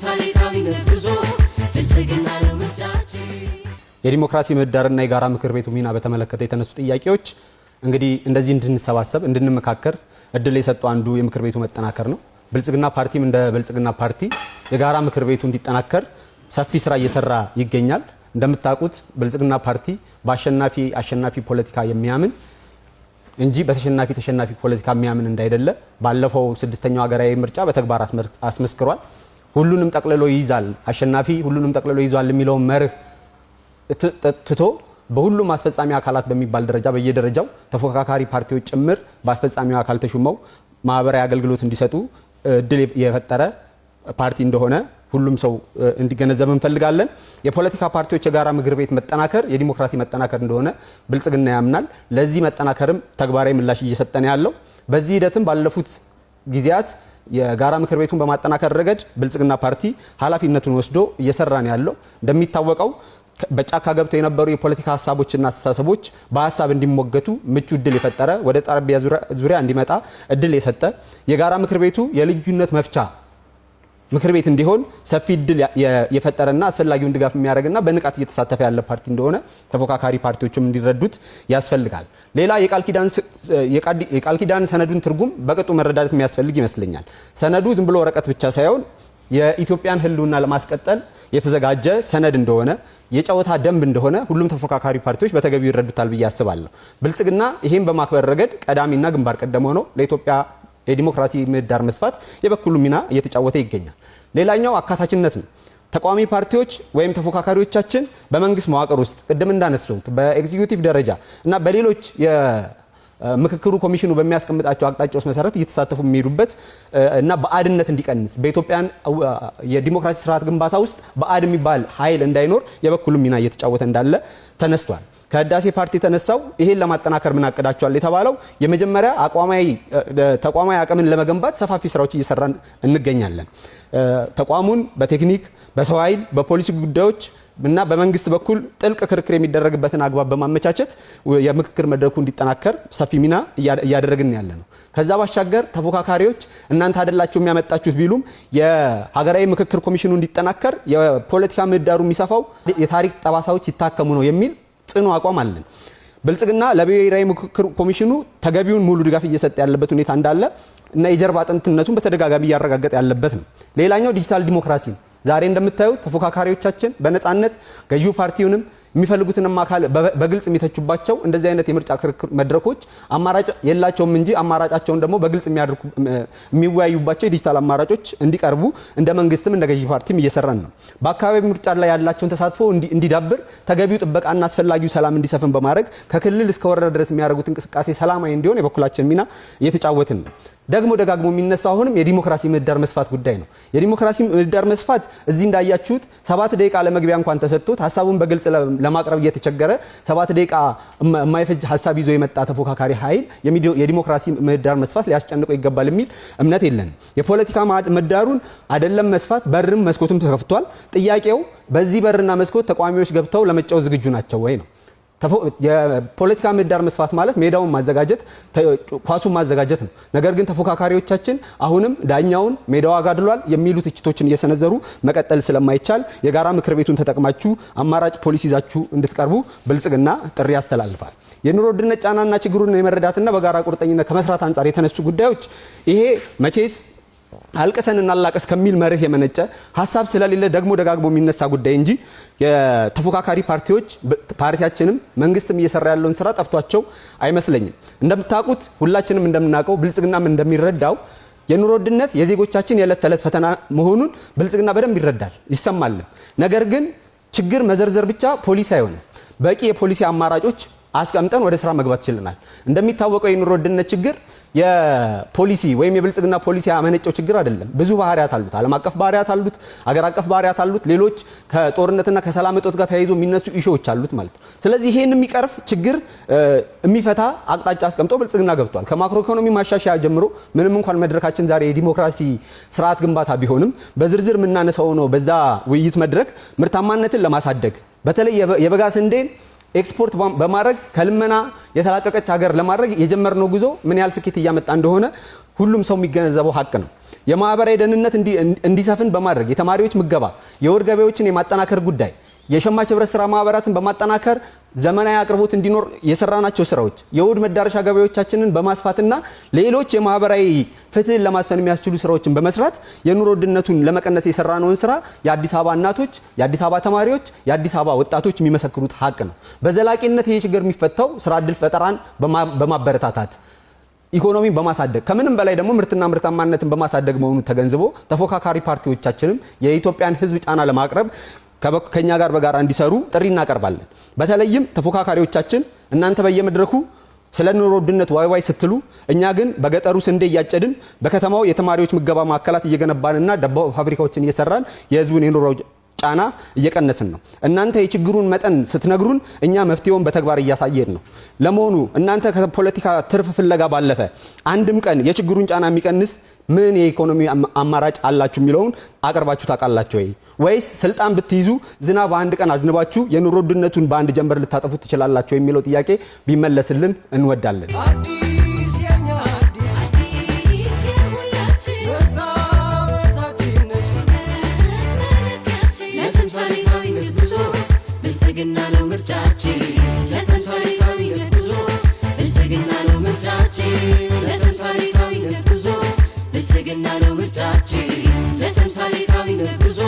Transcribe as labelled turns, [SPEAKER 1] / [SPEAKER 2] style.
[SPEAKER 1] ተምሳሌታዊነት ጉዞ ብልጽግና ነው ምርጫችን።
[SPEAKER 2] የዲሞክራሲ ምህዳርና የጋራ ምክር ቤቱ ሚና በተመለከተ የተነሱ ጥያቄዎች እንግዲህ እንደዚህ እንድንሰባሰብ እንድንመካከር እድል የሰጠው አንዱ የምክር ቤቱ መጠናከር ነው። ብልጽግና ፓርቲም እንደ ብልጽግና ፓርቲ የጋራ ምክር ቤቱ እንዲጠናከር ሰፊ ስራ እየሰራ ይገኛል። እንደምታውቁት ብልጽግና ፓርቲ በአሸናፊ ፖለቲካ የሚያምን እንጂ በተሸናፊ ፖለቲካ የሚያምን እንዳይደለ ባለፈው ስድስተኛው ሀገራዊ ምርጫ በተግባር አስመስክሯል። ሁሉንም ጠቅልሎ ይይዛል፣ አሸናፊ ሁሉንም ጠቅልሎ ይዟል የሚለው መርህ ትቶ በሁሉም አስፈጻሚ አካላት በሚባል ደረጃ በየደረጃው ተፎካካሪ ፓርቲዎች ጭምር በአስፈጻሚው አካል ተሹመው ማህበራዊ አገልግሎት እንዲሰጡ እድል የፈጠረ ፓርቲ እንደሆነ ሁሉም ሰው እንዲገነዘብ እንፈልጋለን። የፖለቲካ ፓርቲዎች የጋራ ምክር ቤት መጠናከር የዲሞክራሲ መጠናከር እንደሆነ ብልጽግና ያምናል። ለዚህ መጠናከርም ተግባራዊ ምላሽ እየሰጠን ያለው በዚህ ሂደትም ባለፉት ጊዜያት የጋራ ምክር ቤቱን በማጠናከር ረገድ ብልጽግና ፓርቲ ኃላፊነቱን ወስዶ እየሰራን ያለው እንደሚታወቀው በጫካ ገብተው የነበሩ የፖለቲካ ሐሳቦችና አስተሳሰቦች በሐሳብ እንዲሞገቱ ምቹ እድል የፈጠረ ወደ ጠረጴዛ ዙሪያ እንዲመጣ እድል የሰጠ የጋራ ምክር ቤቱ የልዩነት መፍቻ ምክር ቤት እንዲሆን ሰፊ እድል የፈጠረና አስፈላጊውን ድጋፍ የሚያደርግና በንቃት እየተሳተፈ ያለ ፓርቲ እንደሆነ ተፎካካሪ ፓርቲዎችም እንዲረዱት ያስፈልጋል። ሌላ የቃል ኪዳን ሰነዱን ትርጉም በቅጡ መረዳት የሚያስፈልግ ይመስለኛል። ሰነዱ ዝም ብሎ ወረቀት ብቻ ሳይሆን የኢትዮጵያን ሕልውና ለማስቀጠል የተዘጋጀ ሰነድ እንደሆነ የጨዋታ ደንብ እንደሆነ ሁሉም ተፎካካሪ ፓርቲዎች በተገቢው ይረዱታል ብዬ አስባለሁ። ብልጽግና ይሄን በማክበር ረገድ ቀዳሚና ግንባር ቀደም ሆኖ ለኢትዮጵያ የዲሞክራሲ ምህዳር መስፋት የበኩሉ ሚና እየተጫወተ ይገኛል። ሌላኛው አካታችነት ነው። ተቃዋሚ ፓርቲዎች ወይም ተፎካካሪዎቻችን በመንግስት መዋቅር ውስጥ ቅድም እንዳነሱት በኤግዚኪዩቲቭ ደረጃ እና በሌሎች ምክክሩ ኮሚሽኑ በሚያስቀምጣቸው አቅጣጫዎች መሰረት እየተሳተፉ የሚሄዱበት እና በአድነት እንዲቀንስ በኢትዮጵያን የዲሞክራሲ ስርዓት ግንባታ ውስጥ በአድ የሚባል ኃይል እንዳይኖር የበኩሉ ሚና እየተጫወተ እንዳለ ተነስቷል። ከህዳሴ ፓርቲ ተነሳው ይሄን ለማጠናከር ምን አቅዳቸዋል የተባለው የመጀመሪያ ተቋማዊ አቅምን ለመገንባት ሰፋፊ ስራዎች እየሰራን እንገኛለን። ተቋሙን በቴክኒክ በሰው ኃይል በፖሊሲ ጉዳዮች እና በመንግስት በኩል ጥልቅ ክርክር የሚደረግበትን አግባብ በማመቻቸት የምክክር መድረኩ እንዲጠናከር ሰፊ ሚና እያደረግን ያለ ነው። ከዛ ባሻገር ተፎካካሪዎች እናንተ አይደላችሁ የሚያመጣችሁት ቢሉም የሀገራዊ ምክክር ኮሚሽኑ እንዲጠናከር የፖለቲካ ምህዳሩ የሚሰፋው የታሪክ ጠባሳዎች ይታከሙ ነው የሚል ጽኑ አቋም አለን። ብልጽግና ለብሔራዊ ምክክር ኮሚሽኑ ተገቢውን ሙሉ ድጋፍ እየሰጠ ያለበት ሁኔታ እንዳለ እና የጀርባ አጥንትነቱን በተደጋጋሚ እያረጋገጠ ያለበት ነው። ሌላኛው ዲጂታል ዲሞክራሲ ዛሬ እንደምታዩት ተፎካካሪዎቻችን በነጻነት ገዢው ፓርቲውንም የሚፈልጉትንም አካል በግልጽ የሚተቹባቸው እንደዚህ አይነት የምርጫ ክርክር መድረኮች አማራጭ የላቸውም እንጂ አማራጫቸውን ደግሞ በግልጽ የሚወያዩባቸው የዲጂታል አማራጮች እንዲቀርቡ እንደ መንግስትም እንደ ገዢ ፓርቲም እየሰራን ነው። በአካባቢ ምርጫ ላይ ያላቸውን ተሳትፎ እንዲዳብር ተገቢው ጥበቃና አስፈላጊው ሰላም እንዲሰፍን በማድረግ ከክልል እስከ ወረዳ ድረስ የሚያደርጉት እንቅስቃሴ ሰላማዊ እንዲሆን የበኩላችን ሚና እየተጫወትን ነው። ደጋግሞ የሚነሳው አሁንም የዲሞክራሲ ምህዳር መስፋት ጉዳይ ነው። የዲሞክራሲ ምህዳር መስፋት እዚህ እንዳያችሁት 7 ደቂቃ ለመግቢያ እንኳን ተሰጥቶት ሐሳቡን በግልጽ ለማቅረብ እየተቸገረ 7 ደቂቃ የማይፈጅ ሐሳብ ይዞ የመጣ ተፎካካሪ ኃይል የዲሞክራሲ ምህዳር መስፋት ሊያስጨንቀው ይገባል የሚል እምነት የለንም። የፖለቲካ ምህዳሩን አይደለም መስፋት በርም መስኮቱም ተከፍቷል። ጥያቄው በዚህ በርና መስኮት ተቋሚዎች ገብተው ለመጫወት ዝግጁ ናቸው ወይ ነው። የፖለቲካ ምህዳር መስፋት ማለት ሜዳውን ማዘጋጀት ኳሱን ማዘጋጀት ነው። ነገር ግን ተፎካካሪዎቻችን አሁንም ዳኛውን ሜዳው አጋድሏል የሚሉ ትችቶችን እየሰነዘሩ መቀጠል ስለማይቻል የጋራ ምክር ቤቱን ተጠቅማችሁ አማራጭ ፖሊሲ ይዛችሁ እንድትቀርቡ ብልጽግና ጥሪ ያስተላልፋል። የኑሮ ውድነት ጫናና ችግሩን የመረዳትና በጋራ ቁርጠኝነት ከመስራት አንጻር የተነሱ ጉዳዮች ይሄ መቼስ አልቀሰን እናላቀስ ከሚል መርህ የመነጨ ሐሳብ ስለሌለ ደጋግሞ የሚነሳ ጉዳይ እንጂ የተፎካካሪ ፓርቲያችንም መንግስትም እየሰራ ያለውን ስራ ጠፍቷቸው አይመስለኝም። እንደምታውቁት ሁላችንም እንደምናውቀው ብልጽግናም እንደሚረዳው የኑሮ ውድነት የዜጎቻችን የዕለት ተዕለት ፈተና መሆኑን ብልጽግና በደንብ ይረዳል ይሰማል። ነገር ግን ችግር መዘርዘር ብቻ ፖሊሲ አይሆንም። በቂ የፖሊሲ አማራጮች አስቀምጠን ወደ ስራ መግባት ይችላል። እንደሚታወቀው የኑሮ ውድነት ችግር የፖሊሲ ወይም የብልጽግና ፖሊሲ ያመነጨው ችግር አይደለም። ብዙ ባህሪያት አሉት። ዓለም አቀፍ ባህሪያት አሉት፣ አገር አቀፍ ባህሪያት አሉት፣ ሌሎች ከጦርነትና ከሰላም እጦት ጋር ተያይዞ የሚነሱ ኢሹዎች አሉት ማለት ነው። ስለዚህ ይሄን የሚቀርፍ ችግር የሚፈታ አቅጣጫ አስቀምጦ ብልጽግና ገብቷል። ከማክሮ ኢኮኖሚ ማሻሻያ ጀምሮ ምንም እንኳን መድረካችን ዛሬ የዲሞክራሲ ስርዓት ግንባታ ቢሆንም በዝርዝር የምናነሳው ነው። በዛ ውይይት መድረክ ምርታማነትን ለማሳደግ በተለይ የበጋ ስንዴን ኤክስፖርት በማድረግ ከልመና የተላቀቀች ሀገር ለማድረግ የጀመርነው ጉዞ ምን ያህል ስኬት እያመጣ እንደሆነ ሁሉም ሰው የሚገነዘበው ሀቅ ነው። የማህበራዊ ደህንነት እንዲሰፍን በማድረግ የተማሪዎች ምገባ፣ የወር ገበያዎችን የማጠናከር ጉዳይ፣ የሸማች ህብረት ስራ ማህበራትን በማጠናከር ዘመናዊ አቅርቦት እንዲኖር የሰራናቸው ስራዎች፣ የውድ መዳረሻ ገበያዎቻችንን በማስፋትና ሌሎች የማህበራዊ ፍትህን ለማስፈን የሚያስችሉ ስራዎችን በመስራት የኑሮ ውድነቱን ለመቀነስ የሰራነውን ስራ የአዲስ አበባ እናቶች፣ የአዲስ አበባ ተማሪዎች፣ የአዲስ አበባ ወጣቶች የሚመሰክሩት ሀቅ ነው። በዘላቂነት ይሄ ችግር የሚፈታው ስራ ዕድል ፈጠራን በማበረታታት ኢኮኖሚን በማሳደግ ከምንም በላይ ደግሞ ምርትና ምርታማነትን በማሳደግ መሆኑ ተገንዝቦ ተፎካካሪ ፓርቲዎቻችንም የኢትዮጵያን ህዝብ ጫና ለማቅረብ ከኛ ጋር በጋራ እንዲሰሩ ጥሪ እናቀርባለን። በተለይም ተፎካካሪዎቻችን እናንተ በየመድረኩ ስለ ኑሮ ውድነት ዋይ ስትሉ፣ እኛ ግን በገጠሩ ስንዴ እያጨድን በከተማው የተማሪዎች ምገባ ማዕከላት እየገነባንና ዳቦ ፋብሪካዎችን እየሰራን የህዝቡን የኑሮ ጫና እየቀነስን ነው። እናንተ የችግሩን መጠን ስትነግሩን እኛ መፍትሄውን በተግባር እያሳየን ነው። ለመሆኑ እናንተ ከፖለቲካ ትርፍ ፍለጋ ባለፈ አንድም ቀን የችግሩን ጫና የሚቀንስ ምን የኢኮኖሚ አማራጭ አላችሁ የሚለውን አቅርባችሁ ታውቃላችሁ ወይ? ወይስ ስልጣን ብትይዙ ዝናብ በአንድ ቀን አዝንባችሁ የኑሮ ውድነቱን በአንድ ጀንበር ልታጠፉት ትችላላችሁ የሚለው ጥያቄ ቢመለስልን እንወዳለን።
[SPEAKER 1] ብልጽግና ነው ምርጫችን፣ ለተምሳሌታዊነት ጉዞ ብልጽግና ነው ምርጫችን፣ ለተምሳሌታዊነት ጉዞ ብልጽግና ነው ምርጫችን፣ ለተምሳሌታዊነት ጉዞ